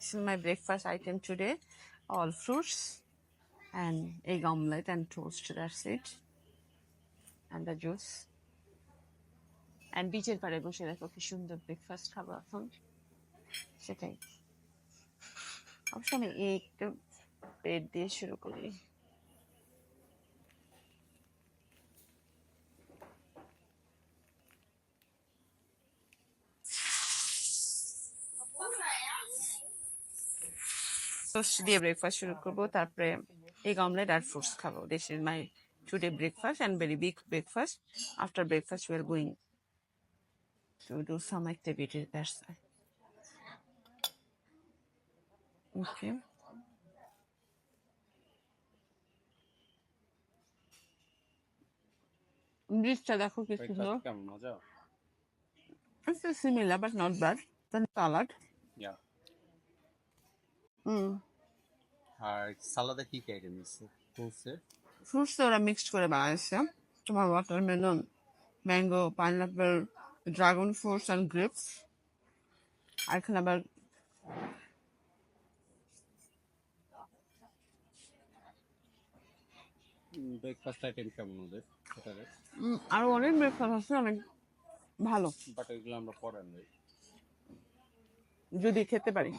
This is my breakfast item today. All fruits and egg omelette and toast. That's it. And the juice. And বিচের পাড়ে বসে দেখো কি সুন্দর breakfast খাবো এখন সেটাই অবশ্য আমি একটু ব্রেড দিয়ে শুরু করি টোস্ট দিয়ে ব্রেকফাস্ট শুরু করবো তারপরে এগ অমলেট আর ফ্রুটস খাবো this is my today breakfast and very big breakfast. After breakfast we are going to do some activities. That's why. Okay. ব্রিজটা দেখো কি সুন্দর কেমন মজা It's similar but not bad. Then salad. Yeah. Mm. আর সালাদে কি কি item আছে Fruits ওরা মিক্সড করে বানাইছে তোমার watermelon mango pineapple dragon fruits and grapes আর এখানে আবার ব্রেকফাস্ট আইটেম কেমন ওদের সেটারে আরো অনেক ব্রেকফাস্ট আছে অনেক ভালো বাট এগুলো আমরা পরে আনবো যদি খেতে পারি